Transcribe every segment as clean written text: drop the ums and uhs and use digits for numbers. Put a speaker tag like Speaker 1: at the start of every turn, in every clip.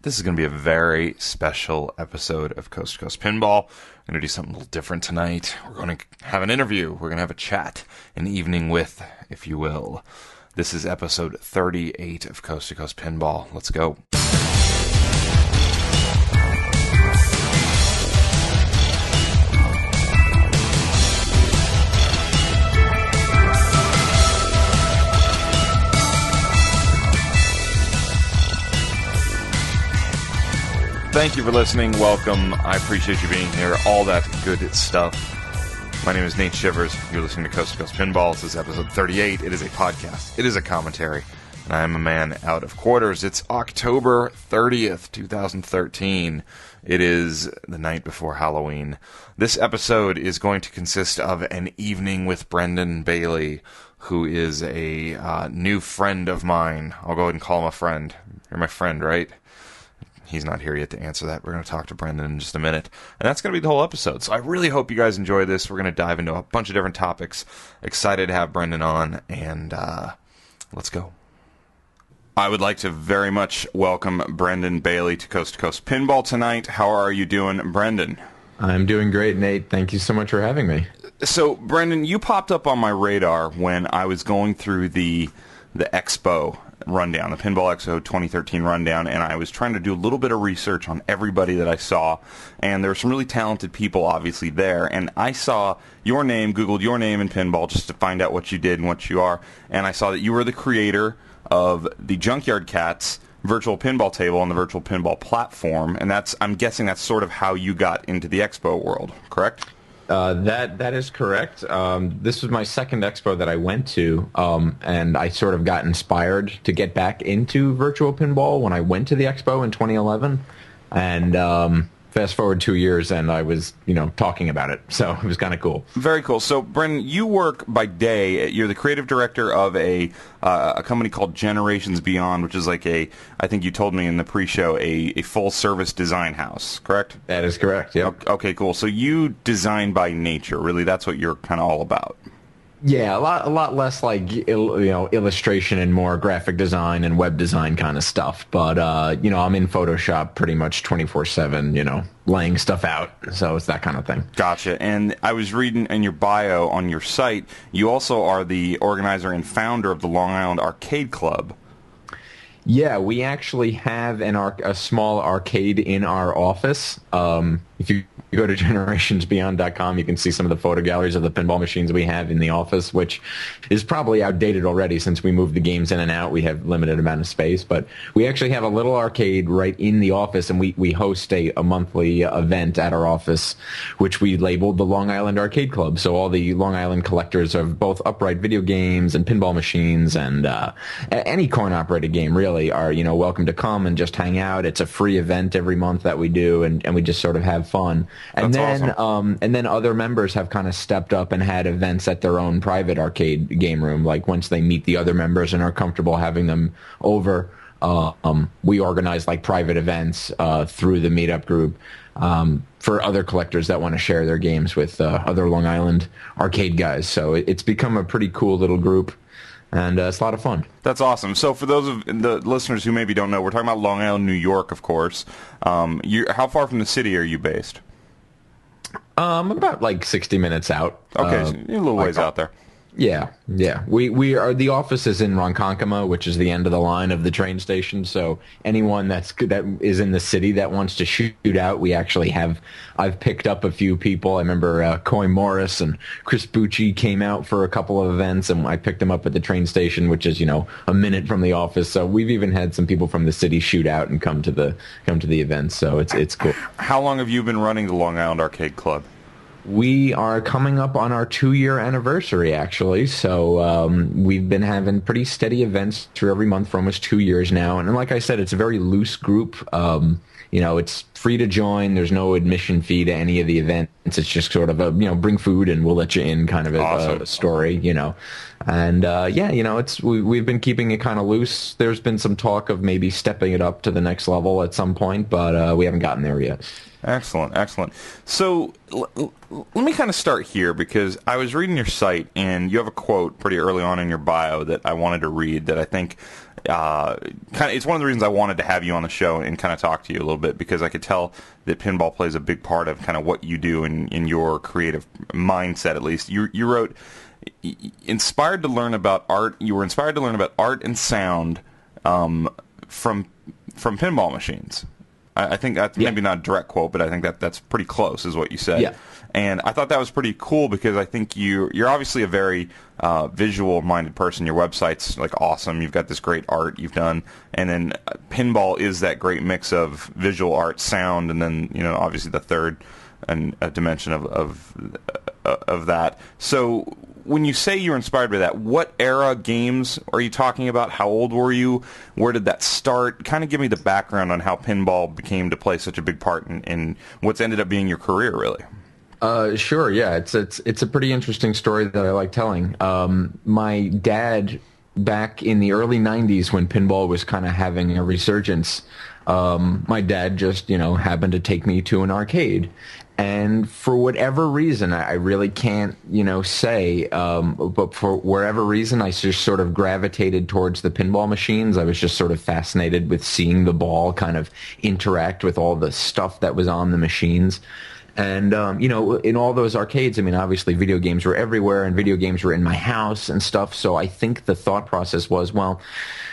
Speaker 1: This is going to be a very special episode of Coast to Coast Pinball. I'm going to do something a little different tonight. We're going to have an interview. We're going to have a chat, an evening with, if you will. This is episode 38 of Coast to Coast Pinball. Let's go. Thank you for listening. Welcome. I appreciate you being here. All that good stuff. My name is Nate Shivers. You're listening to Coast to Coast Pinball. This is episode 38. It is a podcast. It is a commentary. And I am a man out of quarters. It's October 30th, 2013. It is the night before Halloween. This episode is going to consist of an evening with Brendan Bailey, who is a new friend of mine. I'll go ahead and call him a friend. You're my friend, right? He's not here yet to answer that. We're going to talk to Brendan in just a minute. And that's going to be the whole episode. So I really hope you guys enjoy this. We're going to dive into a bunch of different topics. Excited to have Brendan on. And let's go. I would like to very much welcome Brendan Bailey to Coast Pinball tonight. How are you doing, Brendan?
Speaker 2: I'm doing great, Nate. Thank you so much for having me.
Speaker 1: So, Brendan, you popped up on my radar when I was going through the Expo rundown, the Pinball Expo 2013 rundown, and I was trying to do a little bit of research on everybody that I saw, and there were some really talented people obviously there, and I saw your name, Googled your name in pinball just to find out what you did and what you are, and I saw that you were the creator of the Junkyard Cats virtual pinball table and the virtual pinball platform, and I'm guessing that's sort of how you got into the Expo world, correct?
Speaker 2: That is correct. This was my second expo that I went to, and I sort of got inspired to get back into virtual pinball when I went to the expo in 2011. And fast forward 2 years, and I was, talking about it. So it was kind of cool.
Speaker 1: Very cool. So, Brendan, you work by day. You're the creative director of a company called Generations Beyond, which is like I think you told me in the pre-show, a full-service design house, correct?
Speaker 2: That is correct, yep.
Speaker 1: Okay, cool. So you design by nature, really. That's what you're kind of all about.
Speaker 2: Yeah, a lot less like illustration and more graphic design and web design kind of stuff. But I'm in Photoshop pretty much 24/7. Laying stuff out. So it's that kind of thing.
Speaker 1: Gotcha. And I was reading in your bio on your site, you also are the organizer and founder of the Long Island Arcade Club.
Speaker 2: Yeah, we actually have a small arcade in our office. If you go to generationsbeyond.com, you can see some of the photo galleries of the pinball machines we have in the office, which is probably outdated already since we moved the games in and out. We have limited amount of space, but we actually have a little arcade right in the office, and we host a monthly event at our office, which we labeled the Long Island Arcade Club. So all the Long Island collectors of both upright video games and pinball machines and any coin-operated game really are welcome to come and just hang out. It's a free event every month that we do, and we just sort of have fun. And
Speaker 1: That's
Speaker 2: then
Speaker 1: awesome.
Speaker 2: And then other members have kind of stepped up and had events at their own private arcade game room. Like once they meet the other members and are comfortable having them over, we organize like private events through the meetup group for other collectors that want to share their games with other Long Island arcade guys. So it's become a pretty cool little group. And it's a lot of fun.
Speaker 1: That's awesome. So for those of the listeners who maybe don't know, we're talking about Long Island, New York, of course. How far from the city are you based?
Speaker 2: About like 60 minutes out.
Speaker 1: Okay, so you're a little ways out there.
Speaker 2: Yeah. We are. The office is in Ronkonkoma, which is the end of the line of the train station. So anyone that is in the city that wants to shoot out, we actually have. I've picked up a few people. I remember Coy Morris and Chris Bucci came out for a couple of events, and I picked them up at the train station, which is a minute from the office. So we've even had some people from the city shoot out and come to the events. So it's cool.
Speaker 1: How long have you been running the Long Island Arcade Club?
Speaker 2: We are coming up on our 2-year anniversary, actually. So we've been having pretty steady events through every month for almost 2 years now. And like I said, it's a very loose group. It's free to join. There's no admission fee to any of the events. It's just sort of a, bring food and we'll let you in kind of a story, And we've been keeping it kind of loose. There's been some talk of maybe stepping it up to the next level at some point, but we haven't gotten there yet.
Speaker 1: Excellent. So let me kind of start here because I was reading your site and you have a quote pretty early on in your bio that I wanted to read that I think it's one of the reasons I wanted to have you on the show and kind of talk to you a little bit, because I could tell that pinball plays a big part of kind of what you do in your creative mindset. At least you wrote, inspired to learn about art. You were inspired to learn about art and sound from pinball machines. I think that's maybe not a direct quote, but I think that's pretty close, is what you said.
Speaker 2: Yeah.
Speaker 1: And I thought that was pretty cool, because I think you're obviously a very visual-minded person. Your website's like awesome. You've got this great art you've done, and then pinball is that great mix of visual art, sound, and then obviously the third and a dimension of that. So when you say you're inspired by that, what era games are you talking about? How old were you? Where did that start? Kind of give me the background on how pinball became to play such a big part in what's ended up being your career, really.
Speaker 2: Sure, yeah. It's a pretty interesting story that I like telling. My dad, back in the early 90s when pinball was kind of having a resurgence, my dad just, happened to take me to an arcade. And for whatever reason, I really can't, say, but for whatever reason, I just sort of gravitated towards the pinball machines. I was just sort of fascinated with seeing the ball kind of interact with all the stuff that was on the machines. And, in all those arcades, obviously video games were everywhere and video games were in my house and stuff. So I think the thought process was, well,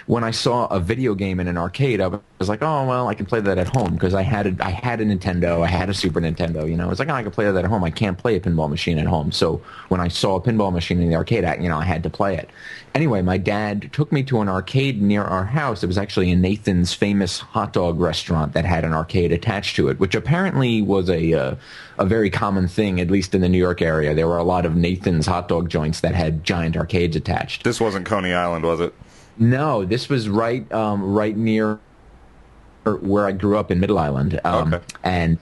Speaker 2: when I saw a video game in an arcade, I was like, oh, well, I can play that at home, because I had a Nintendo, I had a Super Nintendo, I was like, oh, I can play that at home. I can't play a pinball machine at home. So when I saw a pinball machine in the arcade, I had to play it. Anyway, my dad took me to an arcade near our house. It was actually in Nathan's famous hot dog restaurant that had an arcade attached to it, which apparently was a very common thing, at least in the New York area. There were a lot of Nathan's hot dog joints that had giant arcades attached.
Speaker 1: This wasn't Coney Island, was it?
Speaker 2: No, this was right near where I grew up in Middle Island.
Speaker 1: Okay.
Speaker 2: And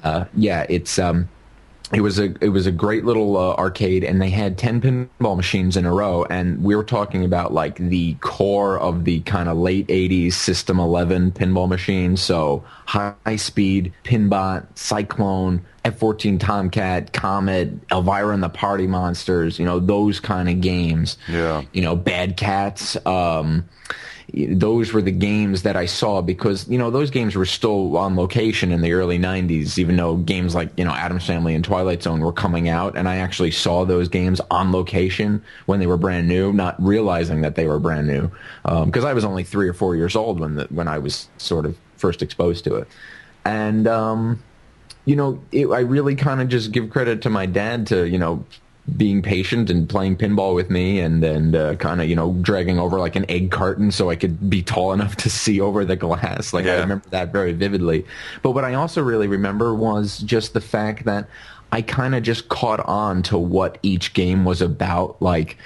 Speaker 2: it was a great little arcade, and they had 10 pinball machines in a row, and we were talking about like the core of the kind of late 80s System 11 pinball machines. So High Speed, Pinbot, Cyclone, F-14 Tomcat, Comet, Elvira and the Party Monsters, those kind of games.
Speaker 1: Yeah.
Speaker 2: Bad Cats. Those were the games that I saw, because, those games were still on location in the early 90s, even though games like, Addams Family and Twilight Zone were coming out, and I actually saw those games on location when they were brand new, not realizing that they were brand new, because I was only 3 or 4 years old when I was sort of first exposed to it. And, I really kind of just give credit to my dad to, being patient and playing pinball with me, and kind of, dragging over like an egg carton so I could be tall enough to see over the glass. Like, yeah. I remember that very vividly. But what I also really remember was just the fact that I kind of just caught on to what each game was about. Like,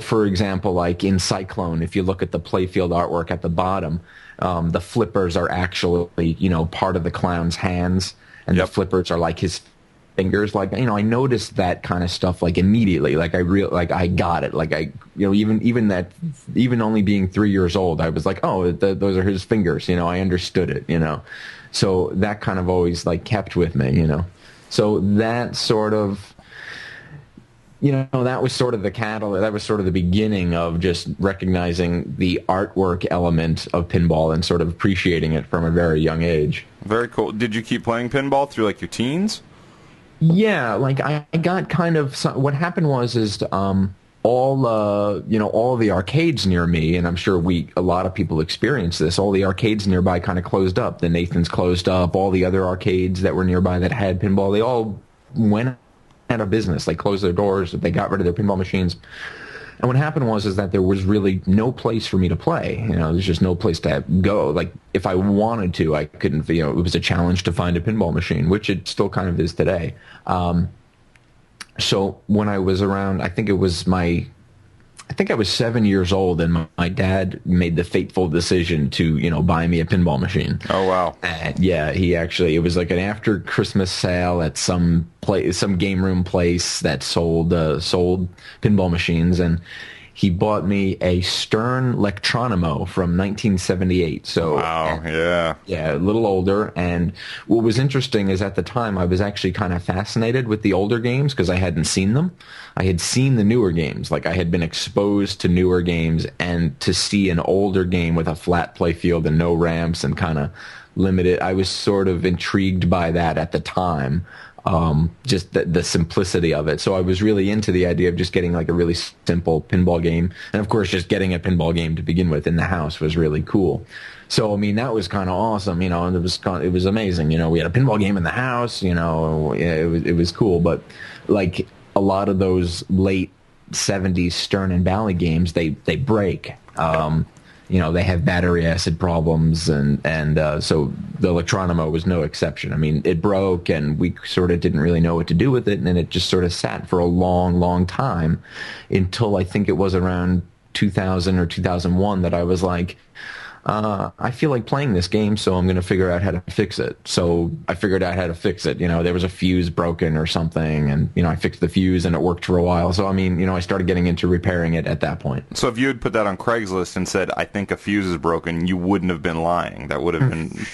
Speaker 2: for example, like in Cyclone, if you look at the playfield artwork at the bottom, the flippers are actually, part of the clown's hands, and the flippers are like his fingers. Like, I noticed that kind of stuff like immediately. Like I got it. Like even only being 3 years old, I was like, oh, those are his fingers. I understood it. So that kind of always like kept with me. So that sort of, that was sort of the catalyst. That was sort of the beginning of just recognizing the artwork element of pinball and sort of appreciating it from a very young age.
Speaker 1: Very cool. Did you keep playing pinball through like your teens?
Speaker 2: Yeah, like I got kind of what happened was all the arcades near me, and I'm sure a lot of people experience this. All the arcades nearby kind of closed up. The Nathan's closed up. All the other arcades that were nearby that had pinball, they all went out of business. They closed their doors. They got rid of their pinball machines. And what happened was that there was really no place for me to play. There's just no place to go. Like, if I wanted to, I couldn't. It was a challenge to find a pinball machine, which it still kind of is today. So when I was around, I think I was 7 years old, and my dad made the fateful decision to, buy me a pinball machine.
Speaker 1: Oh, wow.
Speaker 2: And yeah, it was like an after Christmas sale at some game room place that sold pinball machines. And he bought me a Stern Lectronimo from 1978. So
Speaker 1: Wow, yeah.
Speaker 2: yeah, a little older. And what was interesting is at the time I was actually kind of fascinated with the older games because I hadn't seen them. I had seen the newer games. Like I had been exposed to newer games, and to see an older game with a flat play field and no ramps and kind of limited, I was sort of intrigued by that at the time. Just the simplicity of it. So I was really into the idea of just getting like a really simple pinball game. And of course, just getting a pinball game to begin with in the house was really cool. So, I mean, that was kind of awesome, and it was amazing. We had a pinball game in the house, it was cool. But like a lot of those late 70s Stern and Bally games, they break. They have battery acid problems, and so the Electronimo was no exception. I mean, it broke, and we sort of didn't really know what to do with it, and then it just sort of sat for a long, long time until I think it was around 2000 or 2001 that I was like, I feel like playing this game, so I'm going to figure out how to fix it. So I figured out how to fix it. There was a fuse broken or something, and, I fixed the fuse, and it worked for a while. So, I mean, I started getting into repairing it at that point.
Speaker 1: So if you had put that on Craigslist and said, I think a fuse is broken, you wouldn't have been lying. That would have been...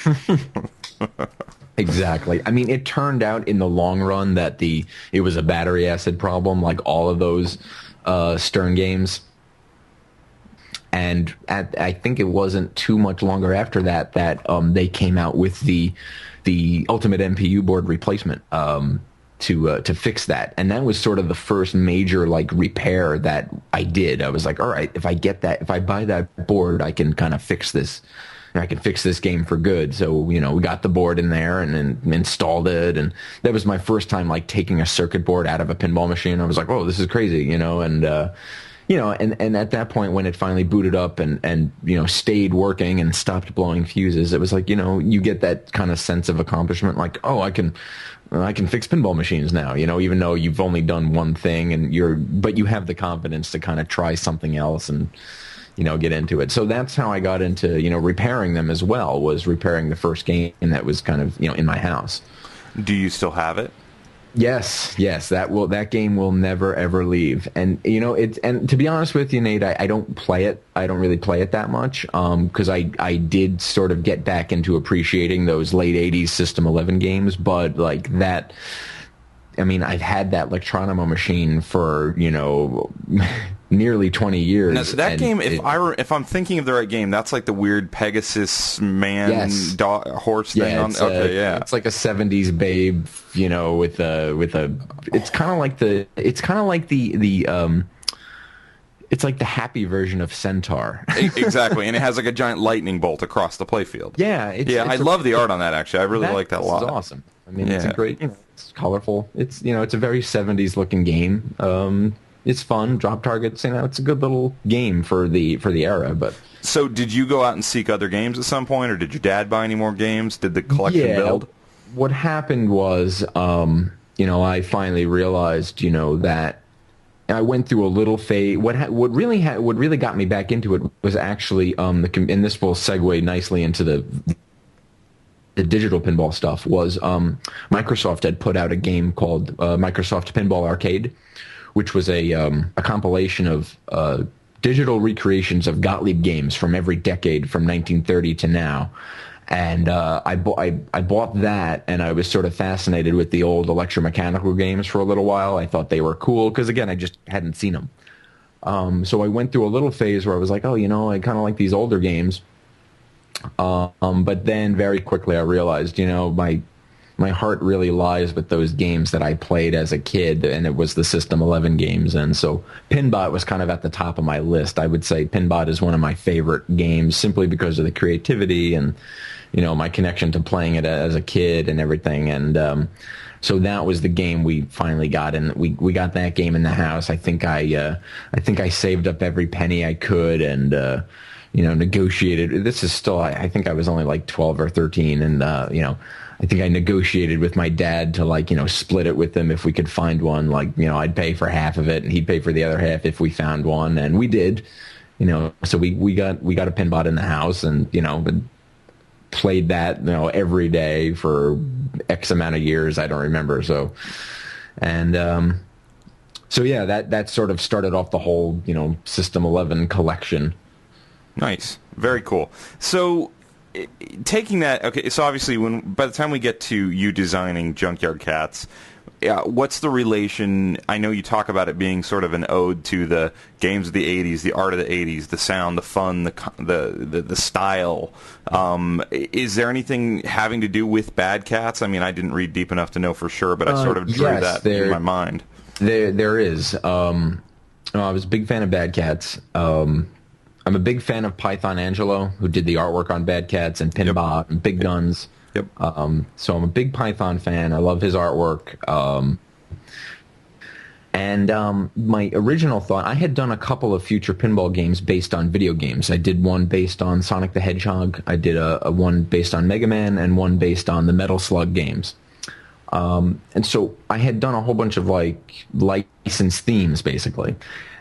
Speaker 2: Exactly. I mean, it turned out in the long run that it was a battery acid problem, like all of those Stern games. And I think it wasn't too much longer after that they came out with the Ultimate MPU board replacement to fix that. And that was sort of the first major like repair that I did. I was like, all right, if I buy that board, I can kind of fix this. I can fix this game for good. So, we got the board in there and then installed it. And that was my first time like taking a circuit board out of a pinball machine. I was like, oh, this is crazy, and at that point when it finally booted up and stayed working and stopped blowing fuses, it was like, you get that kind of sense of accomplishment, like, oh, I can fix pinball machines now, even though you've only done one thing but you have the confidence to kind of try something else and, get into it. So that's how I got into, repairing them as well, was repairing the first game that was kind of, in my house.
Speaker 1: Do you still have it?
Speaker 2: Yes, that game will never ever leave. And and to be honest with you, Nate, I don't play it. I don't really play it that much because I did sort of get back into appreciating those late 80s System 11 games, but like that, I mean, I've had that Electronimo machine for, nearly 20 years.
Speaker 1: Now, so that game, if I'm thinking of the right game, that's like the weird Pegasus man horse thing.
Speaker 2: Yeah,
Speaker 1: on.
Speaker 2: It's like a 70s Babe, with a. It's kind of like it's like the happy version of Centaur.
Speaker 1: Exactly, and it has like a giant lightning bolt across the playfield.
Speaker 2: Yeah,
Speaker 1: I love the art on that. Actually, I really like that a lot.
Speaker 2: It's awesome. I mean, it's a great. It's colorful. It's it's a very 70s looking game. It's fun. Drop targets. It's a good little game for the era. But
Speaker 1: so, did you go out and seek other games at some point, or did your dad buy any more games? Did the collection build?
Speaker 2: What happened was, I finally realized, that I went through a little phase. What really got me back into it was actually and this will segue nicely into the digital pinball stuff. Was Microsoft had put out a game called Microsoft Pinball Arcade, which was a compilation of digital recreations of Gottlieb games from every decade from 1930 to now. And I bought that, and I was sort of fascinated with the old electromechanical games for a little while. I thought they were cool because, again, I just hadn't seen them. So I went through a little phase where I was like, oh, I kind of like these older games. But then very quickly I realized, my heart really lies with those games that I played as a kid, and it was the System 11 games. And so Pinbot was kind of at the top of my list. I would say Pinbot is one of my favorite games simply because of the creativity and, my connection to playing it as a kid and everything. And so that was the game we finally got, and we got that game in the house. I think I saved up every penny I could and negotiated. This is still, I think I was only like 12 or 13, and I think I negotiated with my dad to split it with him if we could find one. I'd pay for half of it and he'd pay for the other half if we found one, and we did. So we got a Pinbot in the house, and played that every day for X amount of years. I don't remember. So, and So yeah, that sort of started off the whole, System 11 collection.
Speaker 1: Nice. Very cool. So taking that, okay, so obviously by the time we get to you designing Junkyard Cats, what's the relation? I know you talk about it being sort of an ode to the games of the 80s, the art of the 80s, the sound, the fun, the style. Is there anything having to do with Bad Cats? I mean, I didn't read deep enough to know for sure, but I sort of drew that in my mind.
Speaker 2: There is. I was a big fan of Bad Cats. I'm a big fan of Python Angelo, who did the artwork on Bad Cats and Pinbot and Big Guns.
Speaker 1: Yep.
Speaker 2: So I'm a big Python fan. I love his artwork. And my original thought, I had done a couple of future pinball games based on video games. I did one based on Sonic the Hedgehog. I did a one based on Mega Man and one based on the Metal Slug games. And so I had done a whole bunch of licensed themes, basically.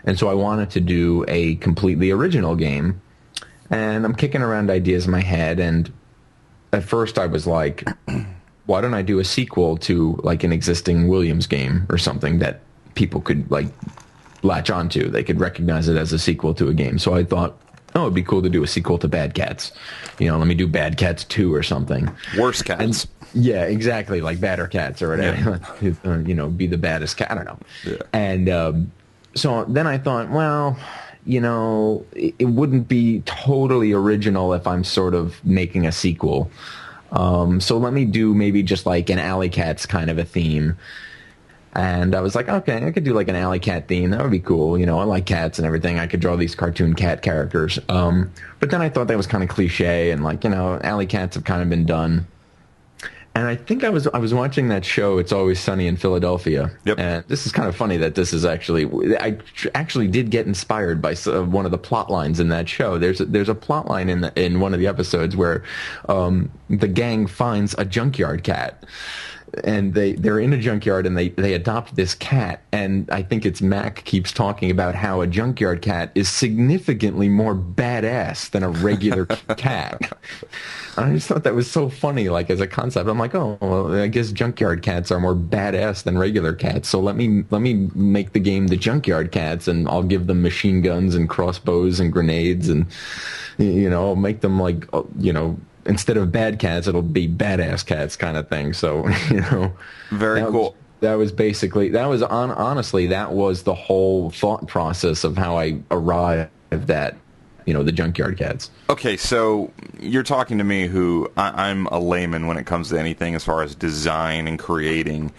Speaker 2: And so I wanted to do a completely original game. And I'm kicking around ideas in my head. And at first I was like, why don't I do a sequel to an existing Williams game or something that people could latch onto? They could recognize it as a sequel to a game. So I thought, it'd be cool to do a sequel to Bad Cats. Let me do Bad Cats 2 or something.
Speaker 1: Worse Cats.
Speaker 2: Yeah, exactly, like Badder Cats or whatever. Yeah. Be the baddest cat. I don't know. Yeah. And so then I thought, well, it wouldn't be totally original if I'm sort of making a sequel. So let me do maybe just an Alley Cats kind of a theme. And I was like, okay, I could do an Alley Cat theme. That would be cool. I like cats and everything. I could draw these cartoon cat characters. But then I thought that was kind of cliche and Alley Cats have kind of been done. And I think I was watching that show, It's Always Sunny in Philadelphia.
Speaker 1: Yep.
Speaker 2: And this is kind of funny that this is I actually did get inspired by one of the plot lines in that show. There's a plot line in one of the episodes where the gang finds a junkyard cat. And they're in a junkyard and they adopt this cat, and I think it's Mac keeps talking about how a junkyard cat is significantly more badass than a regular cat. I just thought that was so funny, as a concept. I'm like, oh, well, I guess junkyard cats are more badass than regular cats. So let me make the game the Junkyard Cats, and I'll give them machine guns and crossbows and grenades, and I'll make them instead of bad cats, it'll be badass cats kind of thing. So,
Speaker 1: very cool.
Speaker 2: Honestly, that was the whole thought process of how I arrived at, the Junkyard Cats.
Speaker 1: Okay, so you're talking to me who I'm a layman when it comes to anything as far as design and creating.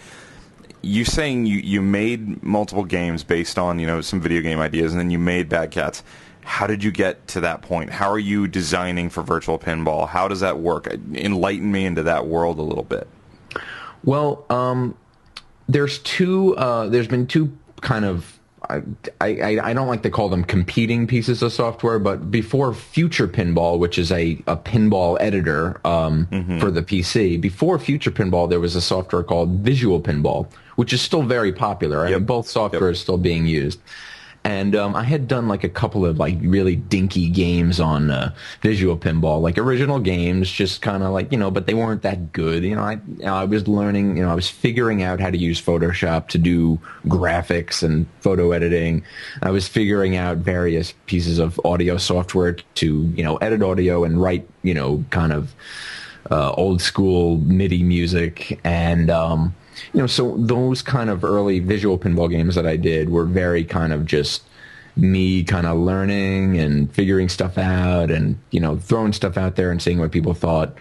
Speaker 1: You saying you made multiple games based on, some video game ideas, and then you made Bad Cats. How did you get to that point? How are you designing for virtual pinball? How does that work? Enlighten me into that world a little bit.
Speaker 2: Well, there's been two kind of, I don't like to call them competing pieces of software, but before Future Pinball, which is a pinball editor for the PC, before Future Pinball, there was a software called Visual Pinball, which is still very popular. I mean, both software is still being used. And I had done a couple of really dinky games on Visual Pinball, original games, just kind of but they weren't that good. I was learning, I was figuring out how to use Photoshop to do graphics and photo editing. I was figuring out various pieces of audio software to, edit audio and write, kind of old school MIDI music. And so those kind of early Visual Pinball games that I did were very kind of just me kind of learning and figuring stuff out and, throwing stuff out there and seeing what people thought.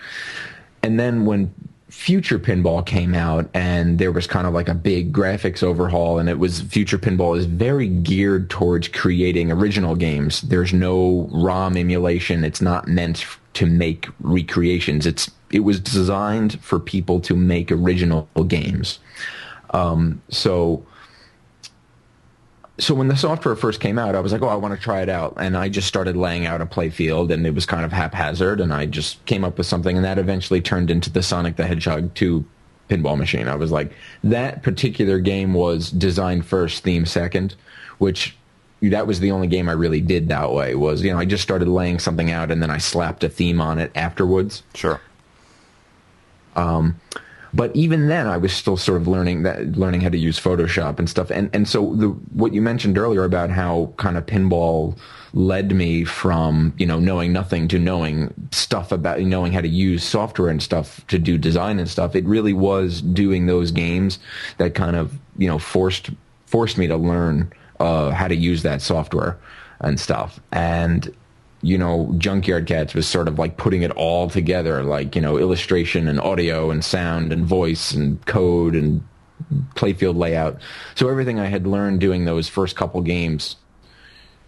Speaker 2: And then when Future Pinball came out and there was kind of a big graphics overhaul, and Future Pinball is very geared towards creating original games. There's no ROM emulation. It's not meant to make recreations. It was designed for people to make original games. So when the software first came out, I was like, I want to try it out. And I just started laying out a play field, and it was kind of haphazard, and I just came up with something, and that eventually turned into the Sonic the Hedgehog 2 pinball machine. I was like, that particular game was design first, theme second, which that was the only game I really did that way. Was, I just started laying something out, and then I slapped a theme on it afterwards.
Speaker 1: Sure.
Speaker 2: But even then, I was still sort of learning how to use Photoshop and stuff. And so what you mentioned earlier about how kind of pinball led me from, knowing nothing to knowing stuff about, knowing how to use software and stuff to do design and stuff. It really was doing those games that kind of, forced me to learn how to use that software and stuff. And Junkyard Cats was sort of like putting it all together, like, illustration and audio and sound and voice and code and playfield layout. So everything I had learned doing those first couple games,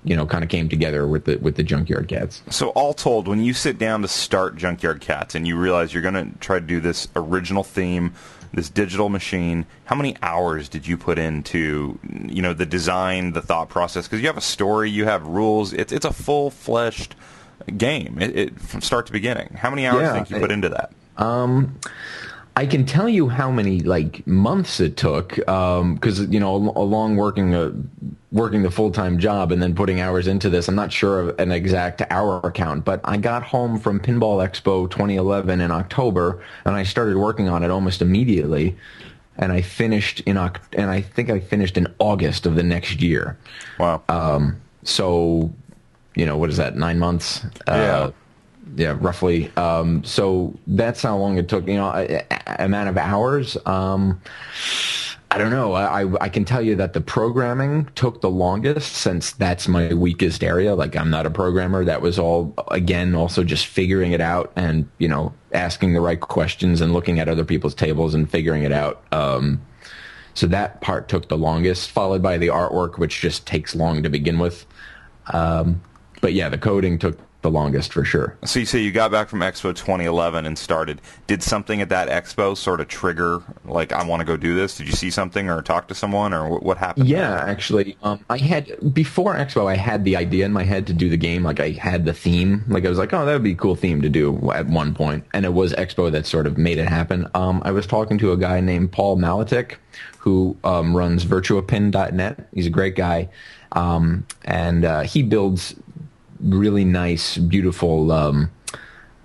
Speaker 2: kind of came together with the Junkyard Cats.
Speaker 1: So all told, when you sit down to start Junkyard Cats and you realize you're going to try to do this original theme, this digital machine, how many hours did you put into, the design, the thought process? Because you have a story, you have rules. It's a full-fleshed game it from start to beginning. How many hours do you think you put into that?
Speaker 2: I can tell you how many months it took, because along working the full-time job and then putting hours into this, I'm not sure of an exact hour count, but I got home from Pinball Expo 2011 in October, and I started working on it almost immediately, and I finished and I think I finished in August of the next year.
Speaker 1: Wow.
Speaker 2: So, what is that? 9 months?
Speaker 1: Yeah.
Speaker 2: Yeah, roughly. So that's how long it took. Amount of hours. I don't know. I can tell you that the programming took the longest, since that's my weakest area. Like, I'm not a programmer. That was all, again, also just figuring it out and, asking the right questions and looking at other people's tables and figuring it out. So that part took the longest, followed by the artwork, which just takes long to begin with. But yeah, the coding took the longest for sure.
Speaker 1: So you say you got back from Expo 2011 and started. Did something at that Expo sort of trigger, like, I want to go do this? Did you see something or talk to someone, or what happened?
Speaker 2: Yeah, actually, before Expo, I had the idea in my head to do the game. Like, I had the theme. Like, I was like, oh, that would be a cool theme to do at one point. And it was Expo that sort of made it happen. I was talking to a guy named Paul Malatic, who runs virtuapin.net. He's a great guy. And he builds really nice, beautiful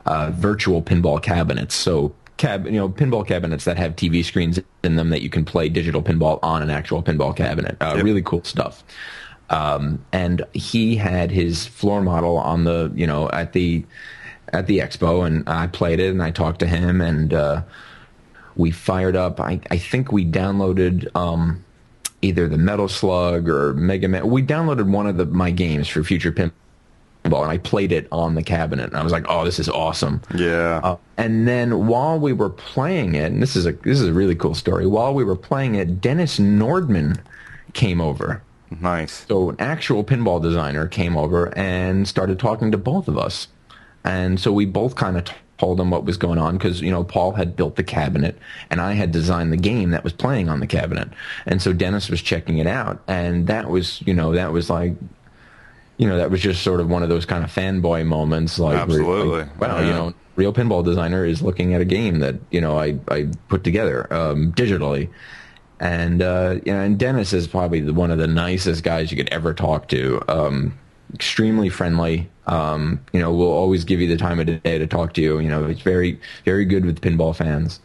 Speaker 2: virtual pinball cabinets. So, pinball cabinets that have TV screens in them that you can play digital pinball on an actual pinball cabinet. Yep. Really cool stuff. And he had his floor model on the, at the expo, and I played it, and I talked to him, and we fired up. I think we downloaded either the Metal Slug or Mega Man. We downloaded one of my games for Future Pinball, and I played it on the cabinet, and I was like, "Oh, this is awesome!"
Speaker 1: Yeah.
Speaker 2: And then while we were playing it, and this is a really cool story. While we were playing it, Dennis Nordman came over.
Speaker 1: Nice.
Speaker 2: So an actual pinball designer came over and started talking to both of us, and so we both kind of told him what was going on, because Paul had built the cabinet and I had designed the game that was playing on the cabinet, and so Dennis was checking it out, and that was like. That was just sort of one of those kind of fanboy moments. Like,
Speaker 1: absolutely.
Speaker 2: Wow, yeah. Real pinball designer is looking at a game that, I put together digitally. And, and Dennis is probably one of the nicest guys you could ever talk to. Extremely friendly. Will always give you the time of day to talk to you. He's very, very good with pinball fans.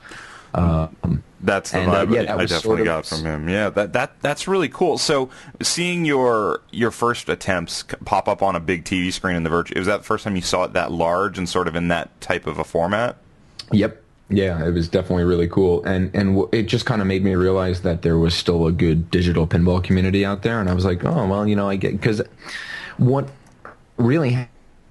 Speaker 1: That's the vibe I definitely got from him. Yeah, that's really cool. So seeing your first attempts pop up on a big TV screen in the was that the first time you saw it that large and sort of in that type of a format?
Speaker 2: Yep. Yeah, it was definitely really cool. And it just kind of made me realize that there was still a good digital pinball community out there. And I was like, oh, well, I get, because what really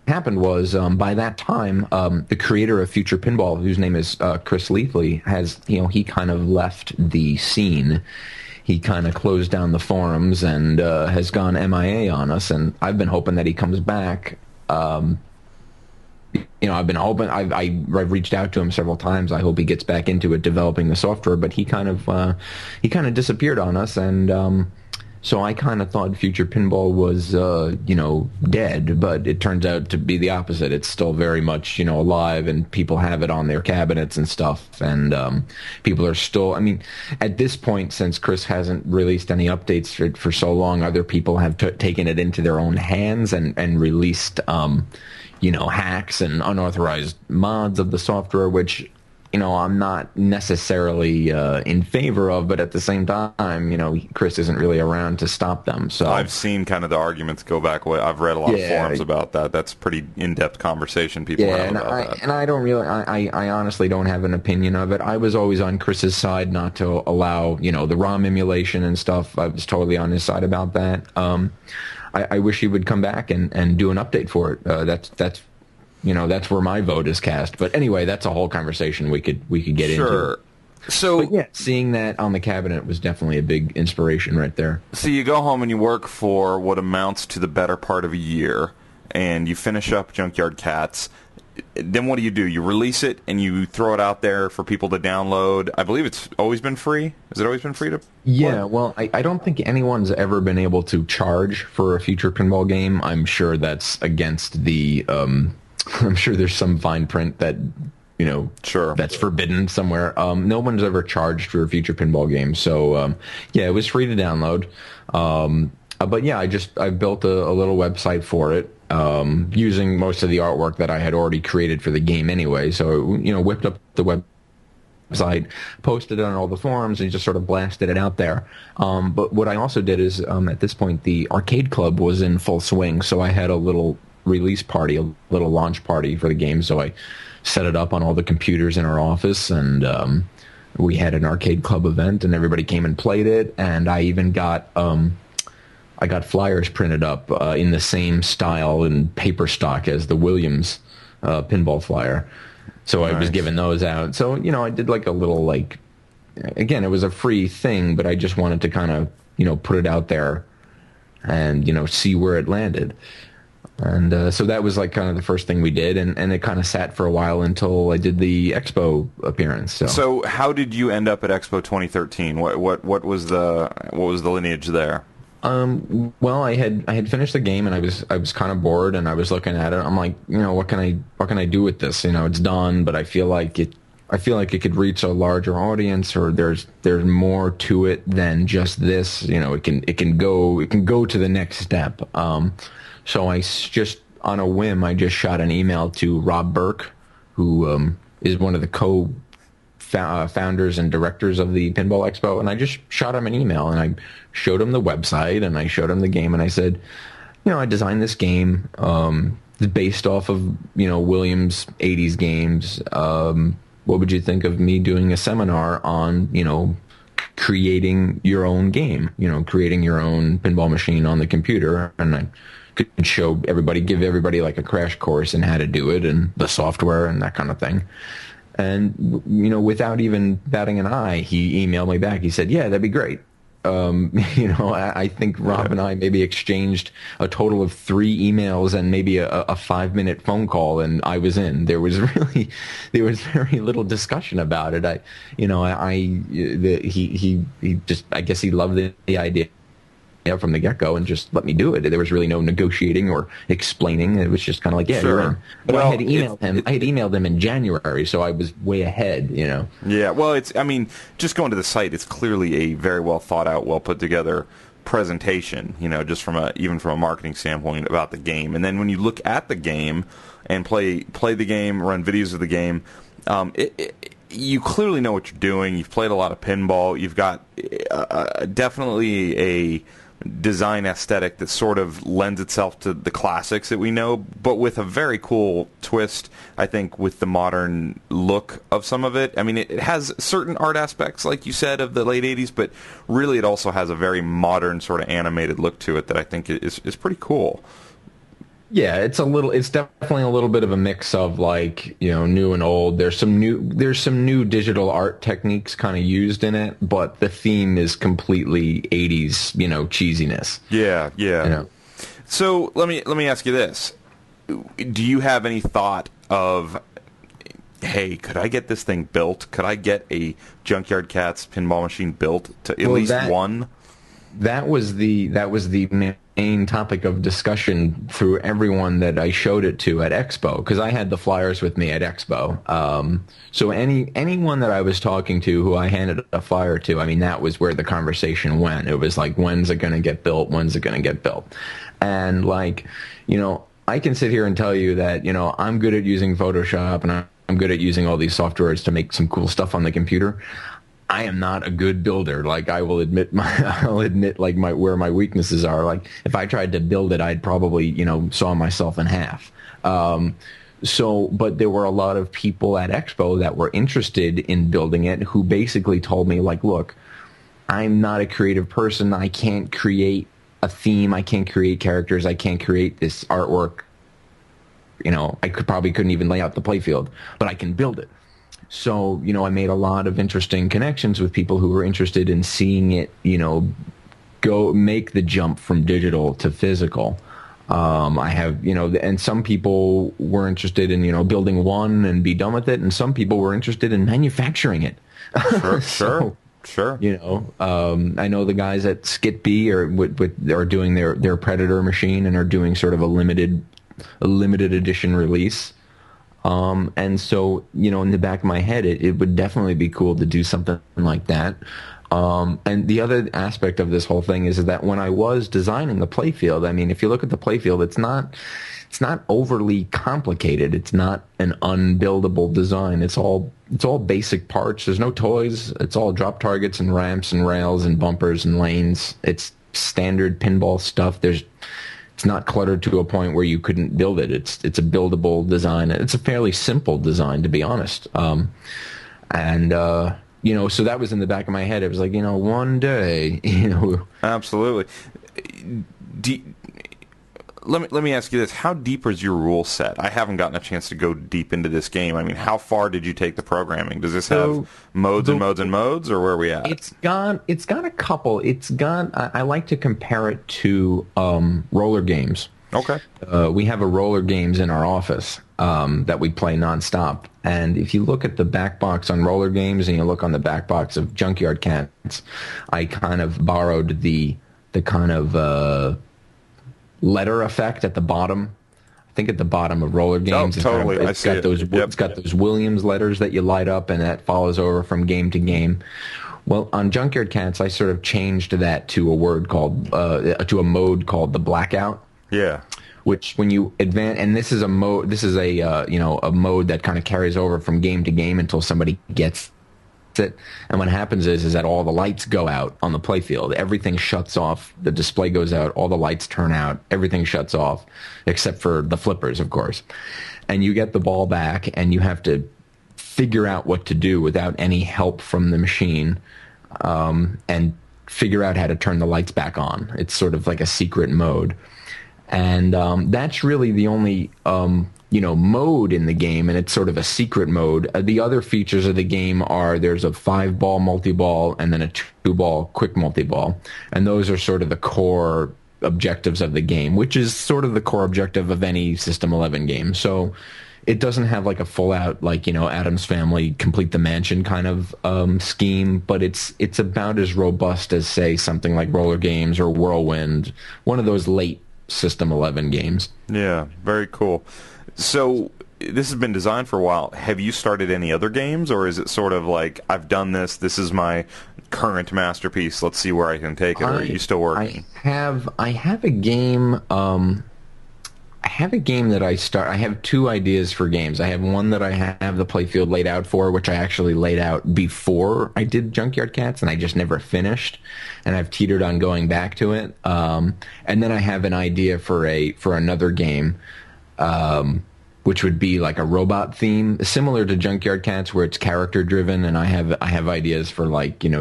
Speaker 2: happened was, by that time, the creator of Future Pinball, whose name is Chris Leithley, he kind of left the scene. He kind of closed down the forums and has gone MIA on us, and I've been hoping that he comes back. I've been hoping. I've reached out to him several times. I hope he gets back into it, developing the software, but he kind of disappeared on us, and so I kind of thought Future Pinball was, dead, but it turns out to be the opposite. It's still very much, alive, and people have it on their cabinets and stuff, and people are still, at this point, since Chris hasn't released any updates for so long, other people have taken it into their own hands and released, hacks and unauthorized mods of the software, which I'm not necessarily in favor of, but at the same time, Chris isn't really around to stop them. So
Speaker 1: I've seen kind of the arguments go back way. I've read a lot of forums about that. That's pretty in-depth conversation people have about that.
Speaker 2: And I don't really, I honestly don't have an opinion of it. I was always on Chris's side not to allow, the ROM emulation and stuff. I was totally on his side about that. I wish he would come back and do an update for it. That's where my vote is cast. But anyway, that's a whole conversation we could get into.
Speaker 1: Sure. So
Speaker 2: but yeah, seeing that on the cabinet was definitely a big inspiration right there.
Speaker 1: So you go home and you work for what amounts to the better part of a year, and you finish up Junkyard Cats. Then what do? You release it and you throw it out there for people to download. I believe it's always been free. Has it always been free to play?
Speaker 2: Yeah, well, I don't think anyone's ever been able to charge for a future pinball game. I'm sure that's against the... I'm sure there's some fine print that, sure, that's forbidden somewhere. No one's ever charged for a future pinball game. So, yeah, it was free to download. But yeah, I built a little website for it, using most of the artwork that I had already created for the game anyway. So, whipped up the website, posted it on all the forums, and just sort of blasted it out there. But what I also did is, at this point, the arcade club was in full swing. So I had a little release party, a little launch party for the game. So I set it up on all the computers in our office, and we had an arcade club event, and everybody came and played it. And I even got flyers printed up in the same style and paper stock as the Williams pinball flyer. So nice. I was giving those out. So I did like a little again, it was a free thing, but I just wanted to kind of put it out there and see where it landed. And so that was like kind of the first thing we did, and it kind of sat for a while until I did the Expo appearance.
Speaker 1: So how did you end up at Expo 2013? What was the lineage there?
Speaker 2: Well, I had finished the game, and I was kind of bored, and I was looking at it. I'm like, what can I do with this? It's done, but I feel like it could reach a larger audience, or there's more to it than just this. It can go to the next step. So I just, on a whim, I just shot an email to Rob Burke, who is one of the co-founders and directors of the Pinball Expo, and I just shot him an email, and I showed him the website, and I showed him the game, and I said, I designed this game based off of, Williams' 80s games. What would you think of me doing a seminar on, creating your own game, creating your own pinball machine on the computer? And I could give everybody like a crash course in how to do it and the software and that kind of thing. And, without even batting an eye, he emailed me back. He said, yeah, that'd be great. I think Rob and I maybe exchanged a total of 3 emails and maybe a 5-minute phone call, and I was in. There was very little discussion about it. He just, I guess he loved the idea from the get-go and just let me do it. There was really no negotiating or explaining. It was just kind of like, yeah,
Speaker 1: sure.
Speaker 2: You're in. But I had emailed him in January, so I was way ahead,
Speaker 1: Yeah, well, just going to the site, it's clearly a very well thought out, well put together presentation, just even from a marketing standpoint about the game. And then when you look at the game and play the game, run videos of the game, you clearly know what you're doing. You've played a lot of pinball. You've got definitely a design aesthetic that sort of lends itself to the classics that we know, but with a very cool twist, I think, with the modern look of some of it. It has certain art aspects, like you said, of the late 80s, but really it also has a very modern sort of animated look to it that I think is pretty cool.
Speaker 2: Yeah, it's definitely a little bit of a mix of new and old. There's some new digital art techniques kind of used in it, but the theme is completely 80s, cheesiness.
Speaker 1: Yeah. So let me ask you this. Do you have any thought of, hey, could I get this thing built? Could I get a Junkyard Cats pinball machine built to at least one?
Speaker 2: That was the main topic of discussion through everyone that I showed it to at Expo, because I had the flyers with me at Expo. So anyone that I was talking to who I handed a flyer to, that was where the conversation went. It was like, when's it going to get built? When's it going to get built? And I can sit here and tell you that, I'm good at using Photoshop and I'm good at using all these softwares to make some cool stuff on the computer. I am not a good builder. Like, I will admit like where my weaknesses are. Like, if I tried to build it, I'd probably, saw myself in half. But there were a lot of people at Expo that were interested in building it who basically told me, like, look, I'm not a creative person. I can't create a theme. I can't create characters. I can't create this artwork. I couldn't even lay out the playfield, but I can build it. So, I made a lot of interesting connections with people who were interested in seeing it, go make the jump from digital to physical. I have, and some people were interested in, building one and be done with it, and some people were interested in manufacturing it.
Speaker 1: Sure.
Speaker 2: I know the guys at Skitby are doing their Predator machine and are doing sort of a limited edition release. And so, in the back of my head, it would definitely be cool to do something like that. And the other aspect of this whole thing is that when I was designing the playfield, I mean, if you look at the playfield, it's not overly complicated. It's not an unbuildable design. It's all basic parts. There's no toys. It's all drop targets and ramps and rails and bumpers and lanes. It's standard pinball stuff. It's not cluttered to a point where you couldn't build it. It's a buildable design. It's a fairly simple design, to be honest. So that was in the back of my head. It was like, one day,
Speaker 1: Absolutely. Let me ask you this. How deep is your rule set? I haven't gotten a chance to go deep into this game. I mean, how far did you take the programming? Does this have modes and modes and modes, or where are we at?
Speaker 2: It's got a couple. I like to compare it to roller games.
Speaker 1: Okay.
Speaker 2: We have a roller games in our office that we play nonstop. And if you look at the back box on roller games and you look on the back box of Junkyard Cats, I kind of borrowed the kind of letter effect at the bottom. I think at the bottom of roller games,
Speaker 1: totally.
Speaker 2: It's got those Williams letters that you light up, and that follows over from game to game. Well, on Junkyard Cats, I sort of changed that to a mode called the blackout.
Speaker 1: Yeah.
Speaker 2: Which, when you advance, and this is a mode that kind of carries over from game to game until somebody gets it. And what happens is that all the lights go out on the playfield. Everything shuts off. The display goes out. All the lights turn out. Everything shuts off, except for the flippers, of course. And you get the ball back, and you have to figure out what to do without any help from the machine, and figure out how to turn the lights back on. It's sort of like a secret mode. And that's really the only mode in the game, and it's sort of a secret mode. The other features of the game are there's a 5-ball multi-ball and then a 2-ball quick multi-ball, and those are sort of the core objectives of the game, which is sort of the core objective of any System 11 game. So it doesn't have like a full-out, Addams Family complete the mansion kind of scheme, but it's about as robust as, say, something like Roller Games or Whirlwind, one of those late System 11 games.
Speaker 1: Yeah, very cool. So this has been designed for a while. Have you started any other games, or is it sort of like, I've done this is my current masterpiece, let's see where I can take it, or are you still working?
Speaker 2: I have a game that I have two ideas for games. I have one that I have the playfield laid out for, which I actually laid out before I did Junkyard Cats, and I just never finished, and I've teetered on going back to it. And then I have an idea for another game, which would be like a robot theme, similar to Junkyard Cats, where it's character driven, and I have ideas for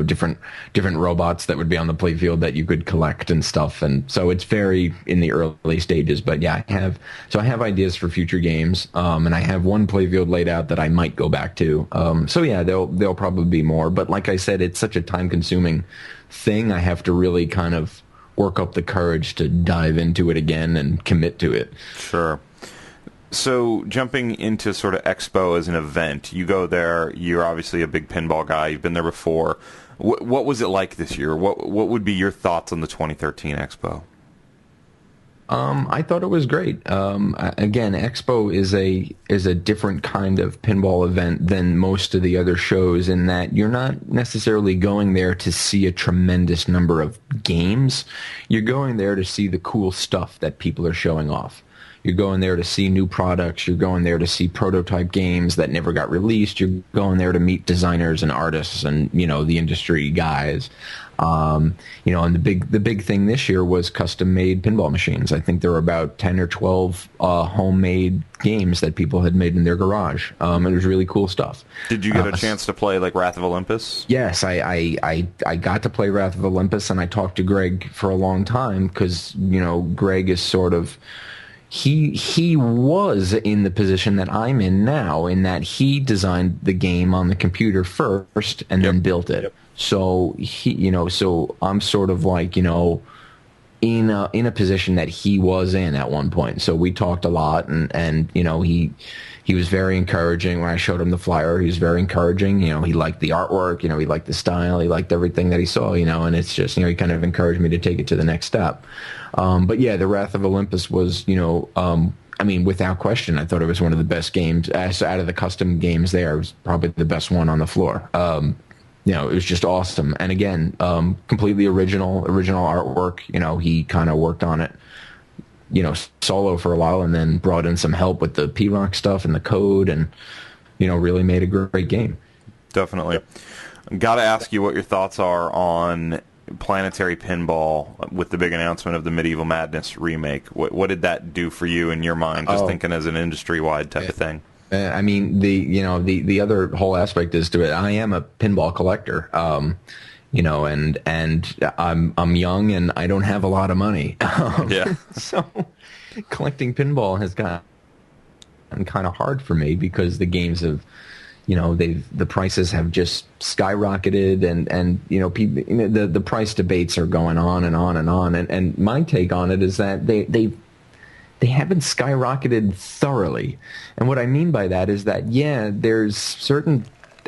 Speaker 2: different robots that would be on the playfield that you could collect and stuff, and so it's very in the early stages. But yeah, I have ideas for future games, and I have one playfield laid out that I might go back to. So yeah, there'll probably be more, but like I said, it's such a time consuming thing. I have to really kind of work up the courage to dive into it again and commit to it.
Speaker 1: Sure. So jumping into sort of Expo as an event, you go there, you're obviously a big pinball guy, you've been there before. What was it like this year? What would be your thoughts on the 2013 Expo?
Speaker 2: I thought it was great. Again, Expo is a different kind of pinball event than most of the other shows, in that you're not necessarily going there to see a tremendous number of games. You're going there to see the cool stuff that people are showing off. You're going there to see new products. You're going there to see prototype games that never got released. You're going there to meet designers and artists and, the industry guys. And the big thing this year was custom-made pinball machines. I think there were about 10 or 12 homemade games that people had made in their garage. It was really cool stuff.
Speaker 1: Did you get a chance to play like Wrath of Olympus?
Speaker 2: Yes, I got to play Wrath of Olympus, and I talked to Greg for a long time because, Greg is sort of... He was in the position that I'm in now, in that he designed the game on the computer first and then built it. Yep. So so I'm sort of like, in a position that he was in at one point. So we talked a lot, and he was very encouraging when I showed him the flyer. He was very encouraging. He liked the artwork. He liked the style. He liked everything that he saw. And it's just he kind of encouraged me to take it to the next step. But yeah, the Wrath of Olympus was without question, I thought it was one of the best games out of the custom games. There, it was probably the best one on the floor. It was just awesome. And again, completely original artwork. He kind of worked on it, solo for a while, and then brought in some help with the P-Rock stuff and the code, and, really made a great game.
Speaker 1: Definitely. Got to ask you what your thoughts are on Planetary Pinball with the big announcement of the Medieval Madness remake. What did that do for you in your mind, just thinking as an industry-wide type of thing?
Speaker 2: The other whole aspect is to it. I am a pinball collector, and I'm young and I don't have a lot of money. So collecting pinball has gotten kind of hard for me because the games have, the prices have just skyrocketed, and people, the price debates are going on and on and on. And my take on it is that they haven't skyrocketed thoroughly. And what I mean by that is that, there's certain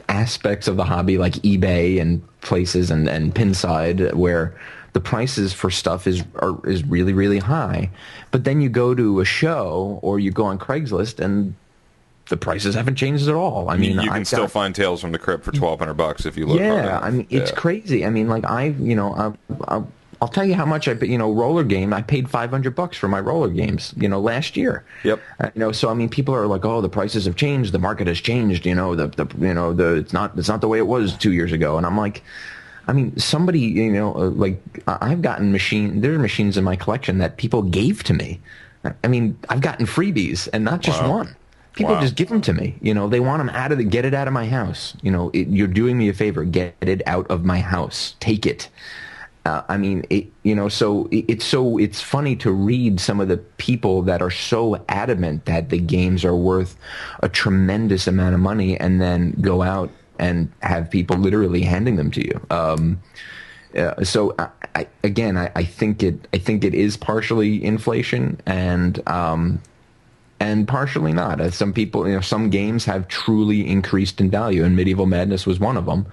Speaker 2: aspects of the hobby like eBay and places and Pinside where the prices for stuff is really, really high. But then you go to a show or you go on Craigslist and the prices haven't changed at all.
Speaker 1: You can still find Tales from the Crypt for $1,200 if you look.
Speaker 2: Yeah, it's crazy. I'll tell you how much roller game. I paid $500 for my roller games, last year. Yep.
Speaker 1: So
Speaker 2: people are like, oh, the prices have changed, the market has changed. It's not the way it was 2 years ago. And I'm like, somebody, I've gotten there are machines in my collection that people gave to me. I've gotten freebies, and not just one. People just give them to me. They want them get it out of my house. You're doing me a favor. Get it out of my house. Take it. It's funny to read some of the people that are so adamant that the games are worth a tremendous amount of money, and then go out and have people literally handing them to you. I think it is partially inflation, and partially not. Some people, some games have truly increased in value, and Medieval Madness was one of them.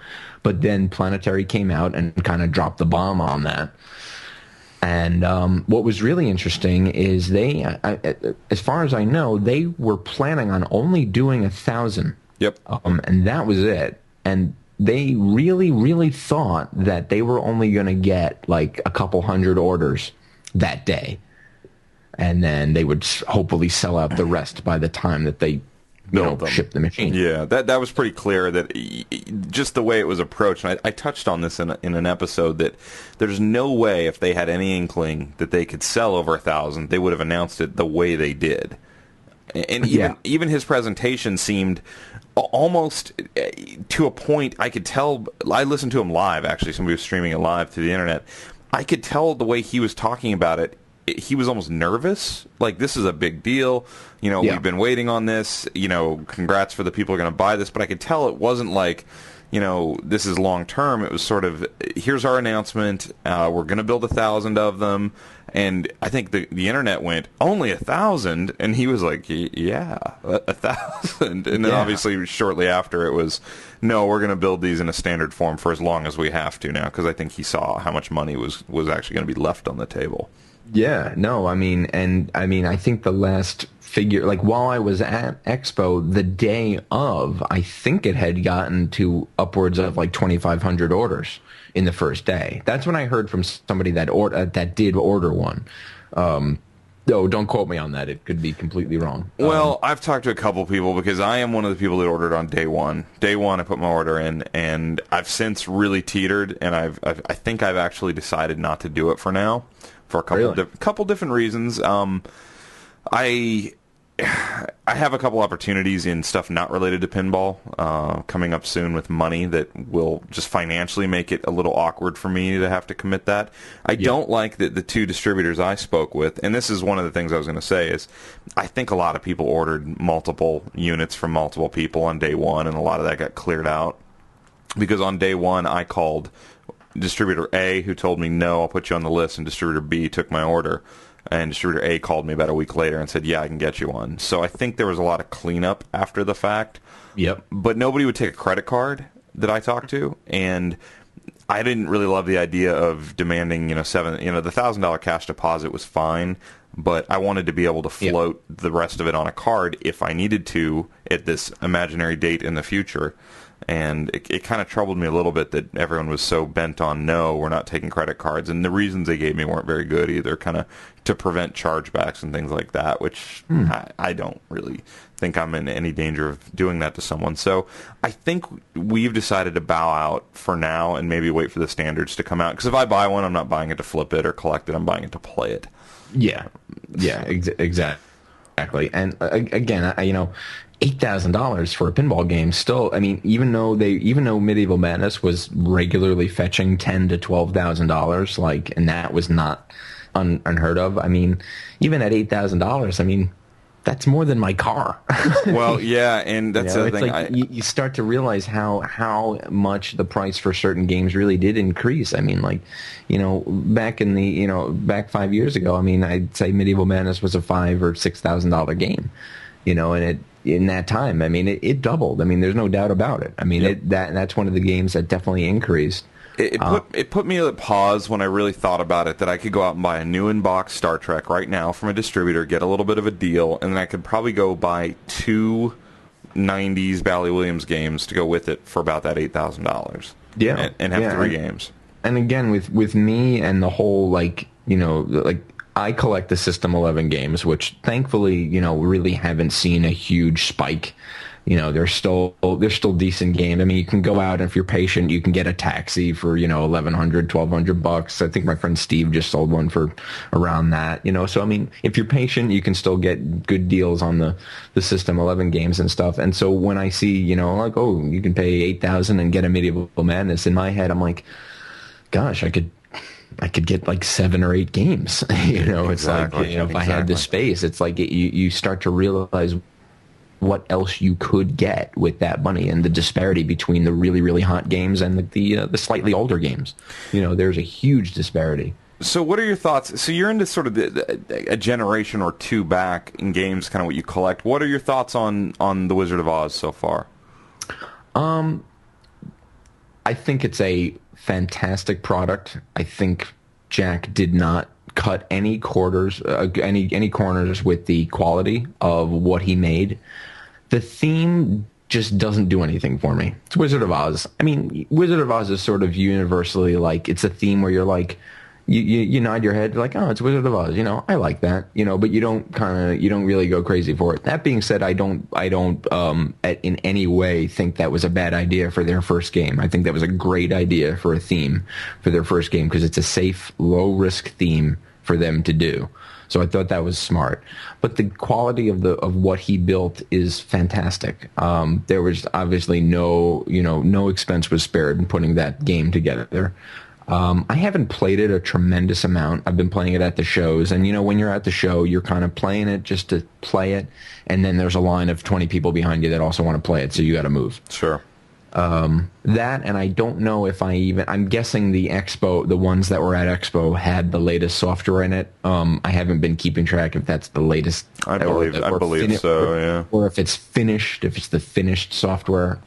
Speaker 2: But then Planetary came out and kind of dropped the bomb on that. And what was really interesting is as far as I know, they were planning on only doing 1,000.
Speaker 1: Yep.
Speaker 2: And that was it. And they really, really thought that they were only going to get like a couple hundred orders that day. And then they would hopefully sell out the rest by the time that they ship the machine.
Speaker 1: Yeah, that was pretty clear, that just the way it was approached. And I touched on this in an episode, that there's no way, if they had any inkling that they could sell over 1,000, they would have announced it the way they did. And even his presentation seemed almost to a point, I could tell. I listened to him live, actually. Somebody was streaming it live through the internet. I could tell the way he was talking about it. He was almost nervous. Like, this is a big deal. We've been waiting on this. Congrats for the people who are going to buy this. But I could tell it wasn't like, this is long term. It was sort of, here's our announcement. We're going to build 1,000 of them. And I think the internet went, only 1,000? And he was like, yeah, 1,000. And then obviously shortly after it was, no, we're going to build these in a standard form for as long as we have to now. Because I think he saw how much money was actually going to be left on the table.
Speaker 2: Yeah, no, I think the last figure, like while I was at Expo, the day of, I think it had gotten to upwards of like 2,500 orders in the first day. That's when I heard from somebody that did order one. No, don't quote me on that. It could be completely wrong.
Speaker 1: Well, I've talked to a couple people because I am one of the people that ordered on day one. Day one, I put my order in, and I've since really teetered, and I think I've actually decided not to do it for now for a couple different reasons. I have a couple opportunities in stuff not related to pinball coming up soon with money that will just financially make it a little awkward for me to have to commit that. I don't like that the two distributors I spoke with, and this is one of the things I was going to say, is I think a lot of people ordered multiple units from multiple people on day one, and a lot of that got cleared out. Because on day one, I called distributor A, who told me, no, I'll put you on the list, and distributor B took my order. And distributor A called me about a week later and said, yeah, I can get you one. So I think there was a lot of cleanup after the fact.
Speaker 2: Yep.
Speaker 1: But nobody would take a credit card that I talked to. And I didn't really love the idea of demanding, the $1,000 cash deposit was fine. But I wanted to be able to float the rest of it on a card if I needed to at this imaginary date in the future. And it kind of troubled me a little bit that everyone was so bent on, no, we're not taking credit cards. And the reasons they gave me weren't very good either, kind of to prevent chargebacks and things like that, which I don't really think I'm in any danger of doing that to someone. So I think we've decided to bow out for now and maybe wait for the standards to come out. Because if I buy one, I'm not buying it to flip it or collect it. I'm buying it to play it.
Speaker 2: Yeah, exactly. And again, $8,000 for a pinball game still, I mean, even though Medieval Madness was regularly fetching $10,000 to $12,000, and that was not unheard of. I mean, even at $8,000, I mean, that's more than my car.
Speaker 1: Well, yeah, and that's the thing.
Speaker 2: Like you start to realize how much the price for certain games really did increase. I mean, back 5 years ago, I mean, I'd say Medieval Madness was a $5,000 or $6,000 game, and in that time, I mean, it doubled. I mean, there's no doubt about it. I mean, that's one of the games that definitely increased.
Speaker 1: It put me at pause when I really thought about it, that I could go out and buy a new in-box Star Trek right now from a distributor, get a little bit of a deal, and then I could probably go buy two 90s Bally Williams games to go with it for about that $8,000.
Speaker 2: Yeah.
Speaker 1: And have three games.
Speaker 2: And again, with me and the whole, I collect the System 11 games, which thankfully, really haven't seen a huge spike. They're still decent games. I mean, you can go out, and if you're patient, you can get a Taxi for, $1,100, $1,200. I think my friend Steve just sold one for around that, So, I mean, if you're patient, you can still get good deals on the System 11 games and stuff. And so when I see, you can pay $8,000 and get a Medieval Madness, in my head, I'm like, gosh, I could get like 7 or 8 games. It's
Speaker 1: exactly.
Speaker 2: Like, if I had the space, it's like you start to realize what else you could get with that money, and the disparity between the really, really hot games and the slightly older games. There's a huge disparity.
Speaker 1: So what are your thoughts? So you're into sort of a generation or two back in games, kind of what you collect. What are your thoughts on The Wizard of Oz so far?
Speaker 2: I think it's a fantastic product. I think Jack did not cut any corners with the quality of what he made. The theme just doesn't do anything for me. It's Wizard of Oz. I mean, Wizard of Oz is sort of universally it's a theme where you're like, you nod your head like, oh, it's Wizard of Oz. I like that. But you don't really go crazy for it. That being said, I don't in any way think that was a bad idea for their first game. I think that was a great idea for a theme for their first game, because it's a safe, low risk theme for them to do. So I thought that was smart. But the quality of what he built is fantastic. There was obviously no expense was spared in putting that game together. I haven't played it a tremendous amount. I've been playing it at the shows, and when you're at the show, you're kind of playing it just to play it, and then there's a line of 20 people behind you that also want to play it, so you got to move.
Speaker 1: Sure.
Speaker 2: That, and I don't know if I'm guessing the ones that were at Expo had the latest software in it. I haven't been keeping track if that's the latest.
Speaker 1: I believe so, yeah.
Speaker 2: Or if it's finished, if it's the finished software.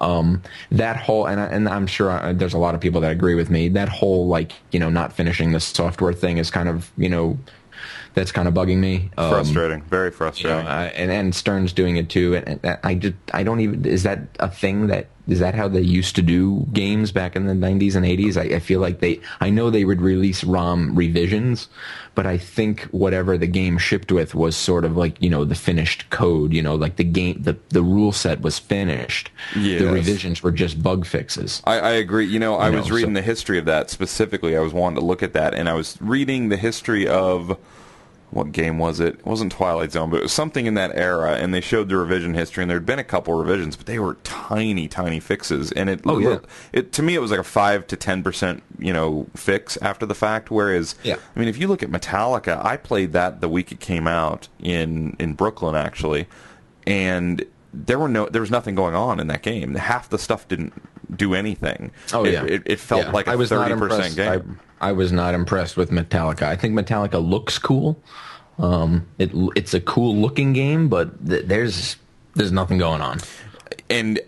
Speaker 2: That whole, and I'm sure there's a lot of people that agree with me, that whole, not finishing the software thing is kind of, that's kind of bugging me.
Speaker 1: Frustrating, very frustrating.
Speaker 2: And Stern's doing it too. And I don't even, is that a thing is that how they used to do games back in the 90s and 80s? I feel like I know they would release ROM revisions, but I think whatever the game shipped with was sort of like, the finished code, like the game, the rule set was finished.
Speaker 1: Yes.
Speaker 2: The revisions were just bug fixes.
Speaker 1: I agree. I was reading the history of that specifically. I was wanting to look at that, and I was reading the history of, what game was it? It wasn't Twilight Zone, but it was something in that era, and they showed the revision history, and there had been a couple revisions, but they were tiny, tiny fixes, and to me it was like a 5 to 10%, fix after the fact, whereas, I mean, if you look at Metallica, I played that the week it came out in Brooklyn, actually, and there was nothing going on in that game. Half the stuff didn't do anything. It felt like a 30% game.
Speaker 2: I was not impressed with Metallica. I think Metallica looks cool. It's a cool looking game, but there's nothing going on.
Speaker 1: And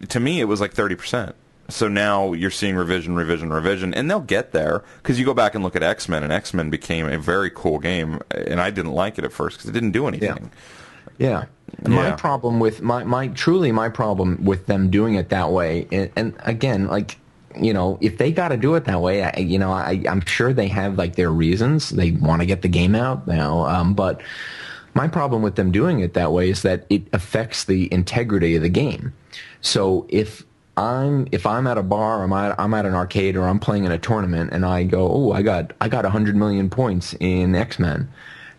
Speaker 1: to me, it was like 30%. So now you're seeing revision, and they'll get there, because you go back and look at X-Men, and X-Men became a very cool game, and I didn't like it at first because it didn't do anything.
Speaker 2: Yeah. My problem with my problem with them doing it that way, and again, like, if they got to do it that way, I'm sure they have like their reasons. They want to get the game out now, but my problem with them doing it that way is that it affects the integrity of the game. So if I'm at a bar, I'm at an arcade, or I'm playing in a tournament, and I go, oh, I got 100 million points in X-Men,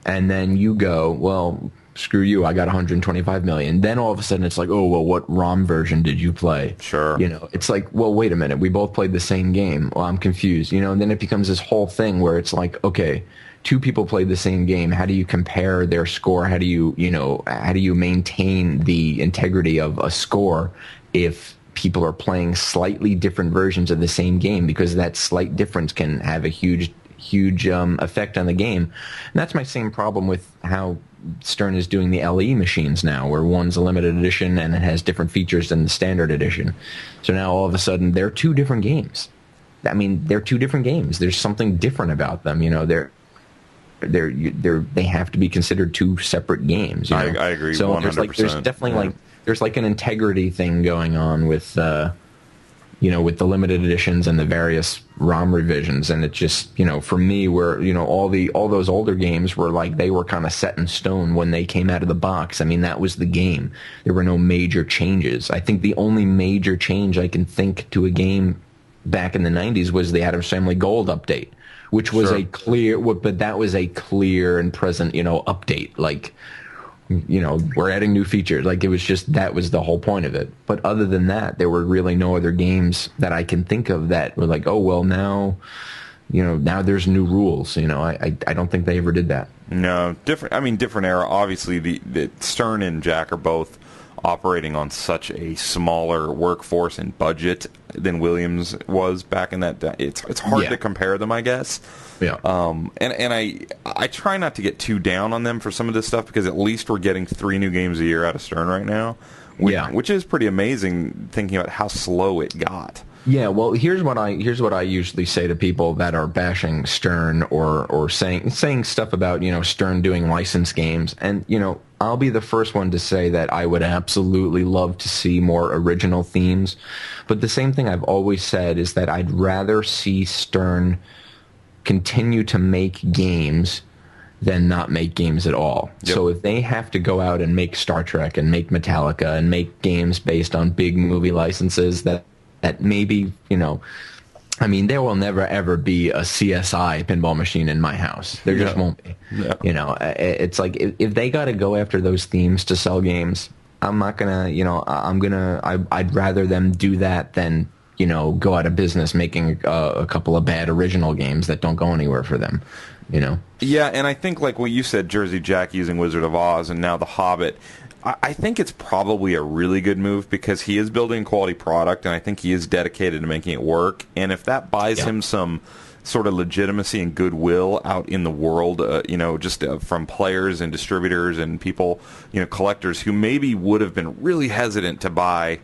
Speaker 2: and then you go, well, screw you, I got 125 million. Then all of a sudden it's like, oh, well, what ROM version did you play?
Speaker 1: Sure.
Speaker 2: It's like, well, wait a minute, we both played the same game. Well, I'm confused. And then it becomes this whole thing where it's like, okay, two people played the same game. How do you compare their score? How do you maintain the integrity of a score if people are playing slightly different versions of the same game? Because that slight difference can have a huge effect on the game. And that's my same problem with how Stern is doing the LE machines now, where one's a limited edition and it has different features than the standard edition. So now all of a sudden they're two different games. I mean, they're two different games. There's something different about them. They have to be considered two separate games. I
Speaker 1: agree.
Speaker 2: So
Speaker 1: 100%.
Speaker 2: there's definitely there's an integrity thing going on with with the limited editions and the various ROM revisions, and it just, for me, where, all those older games were like, they were kind of set in stone when they came out of the box. I mean, that was the game. There were no major changes. I think the only major change I can think to a game back in the 90s was the Addams Family Gold update, which was that was a clear and present, update. Like, we're adding new features. Like, it was just, that was the whole point of it. But other than that, there were really no other games that I can think of that were like, oh, well, now there's new rules. I don't think they ever did that.
Speaker 1: No, different era. Obviously, the Stern and Jack are both operating on such a smaller workforce and budget than Williams was back in that day. It's hard to compare them, I guess.
Speaker 2: Yeah.
Speaker 1: And I try not to get too down on them for some of this stuff, because at least we're getting 3 new games a year out of Stern right now, which is pretty amazing thinking about how slow it got.
Speaker 2: Yeah, well, here's what I usually say to people that are bashing Stern or saying stuff about, Stern doing licensed games. And, I'll be the first one to say that I would absolutely love to see more original themes. But the same thing I've always said is that I'd rather see Stern continue to make games than not make games at all. Yep. So if they have to go out and make Star Trek and make Metallica and make games based on big movie licenses that maybe, there will never ever be a CSI pinball machine in my house. There just won't be. Yeah. It's like, if they got to go after those themes to sell games, I'm not gonna, I'd rather them do that than, go out of business making a couple of bad original games that don't go anywhere for them, Yeah,
Speaker 1: and I think, like what you said, Jersey Jack using Wizard of Oz and now The Hobbit, I think it's probably a really good move, because he is building a quality product, and I think he is dedicated to making it work. And if that buys him some sort of legitimacy and goodwill out in the world, from players and distributors and people, collectors who maybe would have been really hesitant to buy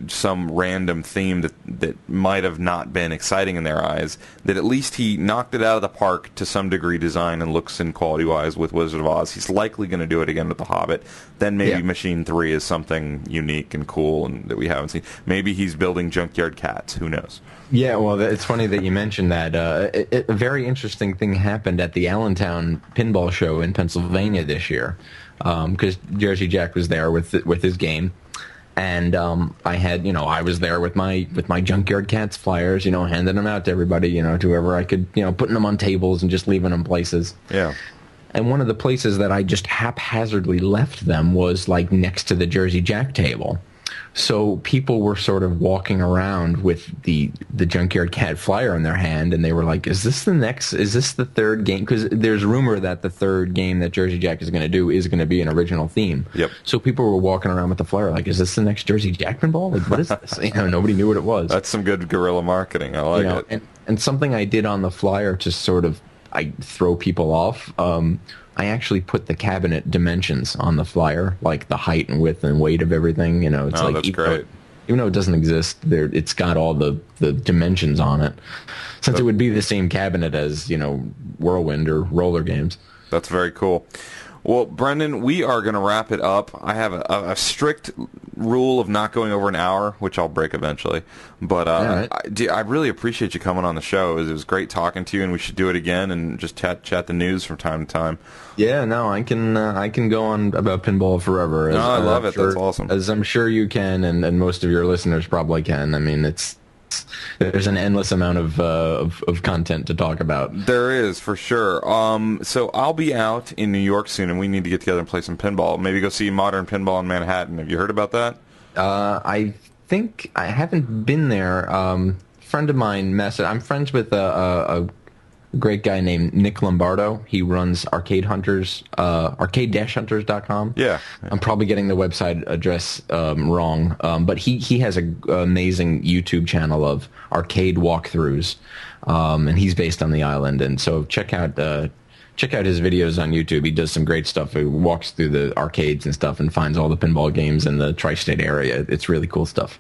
Speaker 1: some random theme that might have not been exciting in their eyes, that at least he knocked it out of the park to some degree, design and looks and quality-wise, with Wizard of Oz. He's likely going to do it again with The Hobbit. Then maybe Machine 3 is something unique and cool and that we haven't seen. Maybe he's building Junkyard Cats. Who knows? Yeah,
Speaker 2: well, it's funny that you mentioned that. A very interesting thing happened at the Allentown Pinball Show in Pennsylvania this year, because Jersey Jack was there with his game. And I was there with my Junkyard Cats flyers, handing them out to everybody, to whoever I could, putting them on tables and just leaving them places.
Speaker 1: Yeah.
Speaker 2: And one of the places that I just haphazardly left them was like next to the Jersey Jack table. So people were sort of walking around with the Junkyard Cat flyer in their hand, and they were like, is this the third game? Because there's rumor that the third game that Jersey Jack is going to do is going to be an original theme.
Speaker 1: Yep.
Speaker 2: So people were walking around with the flyer like, is this the next Jersey Jack pinball? Like, what is this? Nobody knew what it was.
Speaker 1: That's some good guerrilla marketing. I like it.
Speaker 2: And something I did on the flyer to sort of throw people off, I actually put the cabinet dimensions on the flyer, like the height and width and weight of everything. It's like,
Speaker 1: that's great.
Speaker 2: Even though it doesn't exist, it's got all the dimensions on it. Since it would be the same cabinet as, Whirlwind or Roller Games.
Speaker 1: That's very cool. Well, Brendan, we are going to wrap it up. I have a strict rule of not going over an hour, which I'll break eventually. But I really appreciate you coming on the show. It was great talking to you, and we should do it again and just chat the news from time to time.
Speaker 2: Yeah, no, I can go on about pinball forever.
Speaker 1: I love it. That's awesome.
Speaker 2: As I'm sure you can, and most of your listeners probably can. I mean, there's an endless amount of content to talk about.
Speaker 1: There is, for sure. So I'll be out in New York soon, and we need to get together and play some pinball. Maybe go see Modern Pinball in Manhattan. Have you heard about that?
Speaker 2: I think I haven't been there. Friend of mine messaged. I'm friends with a great guy named Nick Lombardo. He runs Arcade Hunters, arcade-hunters.com.
Speaker 1: Yeah.
Speaker 2: I'm probably getting the website address wrong, but he has an amazing YouTube channel of arcade walkthroughs, and he's based on the island. And so check out his videos on YouTube. He does some great stuff. He walks through the arcades and stuff and finds all the pinball games in the tri-state area. It's really cool stuff.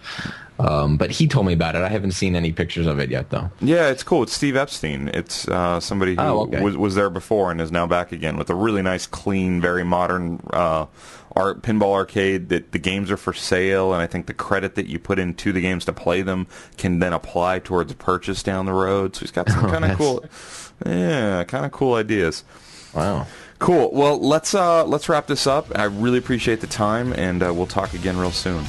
Speaker 2: But he told me about it. I haven't seen any pictures of it yet, though.
Speaker 1: Yeah, it's cool. It's Steve Epstein. It's somebody who was there before and is now back again with a really nice, clean, very modern pinball arcade. That the games are for sale, and I think the credit that you put into the games to play them can then apply towards a purchase down the road. So he's got some kind of cool ideas.
Speaker 2: Wow.
Speaker 1: Cool. Well, let's wrap this up. I really appreciate the time, and we'll talk again real soon.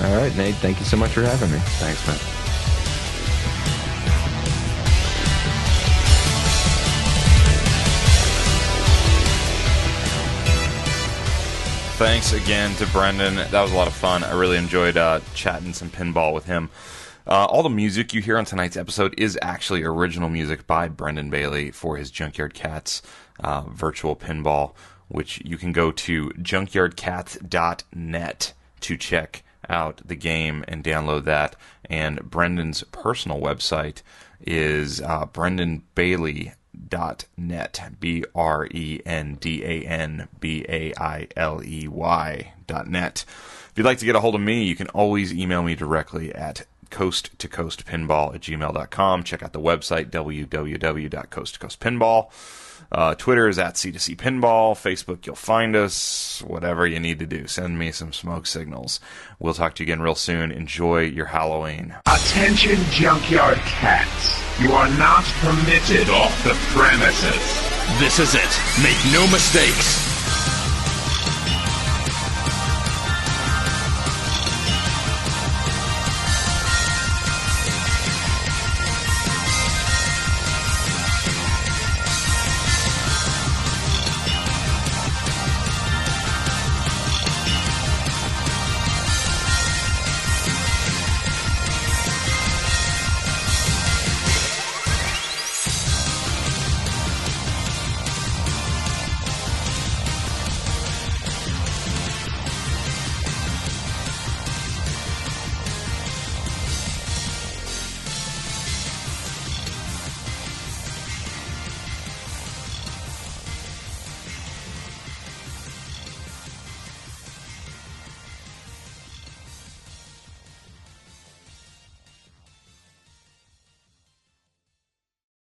Speaker 2: All right, Nate. Thank you so much for having me.
Speaker 1: Thanks, man. Thanks again to Brendan. That was a lot of fun. I really enjoyed chatting some pinball with him. All the music you hear on tonight's episode is actually original music by Brendan Bailey for his Junkyard Cats virtual pinball, which you can go to junkyardcats.net to check out the game and download that. And Brendan's personal website is brendanbailey.net, BRENDANBAILEY.net. If you'd like to get a hold of me, you can always email me directly at coast2coastpinball@gmail.com. Check out the website, www.coast2coastpinball. Twitter is at C2C Pinball. Facebook, you'll find us. Whatever you need to do. Send me some smoke signals. We'll talk to you again real soon. Enjoy your Halloween.
Speaker 3: Attention, Junkyard Cats. You are not permitted off the premises.
Speaker 4: This is it. Make no mistakes.